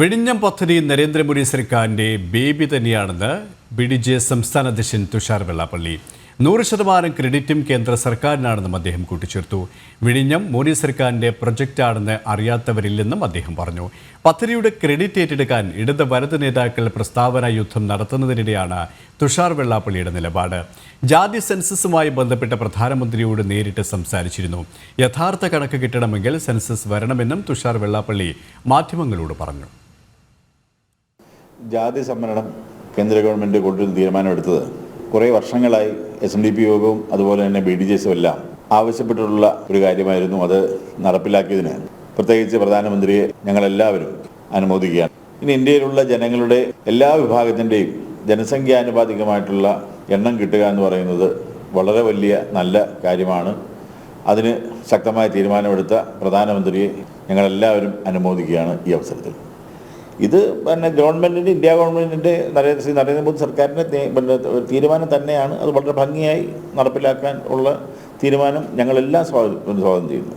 വിഴിഞ്ഞം പദ്ധതി നരേന്ദ്രമോദി സർക്കാരിന്റെ ബേബി തന്നെയാണെന്ന് ബി.ഡി.ജെ സംസ്ഥാന അധ്യക്ഷൻ തുഷാർ വെള്ളാപ്പള്ളി. 100% ക്രെഡിറ്റും കേന്ദ്ര സർക്കാരിനാണെന്നും അദ്ദേഹം കൂട്ടിച്ചേർത്തു. വിഴിഞ്ഞം മോദി സർക്കാരിന്റെ പ്രൊജക്റ്റാണെന്ന് അറിയാത്തവരില്ലെന്നും അദ്ദേഹം പറഞ്ഞു. പദ്ധതിയുടെ ക്രെഡിറ്റ് ഏറ്റെടുക്കാൻ ഇടത് വലത് നേതാക്കൾ പ്രസ്താവന യുദ്ധം നടത്തുന്നതിനിടെയാണ് തുഷാർ വെള്ളാപ്പള്ളിയുടെ നിലപാട്. ജാതി സെൻസസുമായി ബന്ധപ്പെട്ട പ്രധാനമന്ത്രിയോട് നേരിട്ട് സംസാരിച്ചിരുന്നു. യഥാർത്ഥ കണക്ക് കിട്ടണമെങ്കിൽ സെൻസസ് വരണമെന്നും തുഷാർ വെള്ളാപ്പള്ളി മാധ്യമങ്ങളോട് പറഞ്ഞു. ജാതി സംവരണം കേന്ദ്ര ഗവൺമെൻറ് കൊണ്ടുവരുന്ന തീരുമാനമെടുത്തത് കുറേ വർഷങ്ങളായി SNDP യോഗവും അതുപോലെ തന്നെ BDJസും എല്ലാം ആവശ്യപ്പെട്ടിട്ടുള്ള ഒരു കാര്യമായിരുന്നു. അത് നടപ്പിലാക്കിയതിന് പ്രത്യേകിച്ച് പ്രധാനമന്ത്രിയെ ഞങ്ങളെല്ലാവരും അനുമോദിക്കുകയാണ്. ഇനി ഇന്ത്യയിലുള്ള ജനങ്ങളുടെ എല്ലാ വിഭാഗത്തിൻ്റെയും ജനസംഖ്യാനുപാതികമായിട്ടുള്ള എണ്ണം കിട്ടുക എന്ന് പറയുന്നത് വളരെ വലിയ നല്ല കാര്യമാണ്. അതിന് ശക്തമായ തീരുമാനമെടുത്ത പ്രധാനമന്ത്രിയെ ഞങ്ങളെല്ലാവരും അനുമോദിക്കുകയാണ് ഈ അവസരത്തിൽ. ഇത് ഗവൺമെൻറ്റിൻ്റെ ഇന്ത്യ ഗവൺമെൻറ്റിൻ്റെ നരേന്ദ്രമോദി സർക്കാരിൻ്റെ തീരുമാനം തന്നെയാണ്. അത് വളരെ ഭംഗിയായി നടപ്പിലാക്കാൻ ഉള്ള തീരുമാനം ഞങ്ങളെല്ലാം സ്വാഗതം ചെയ്യുന്നു.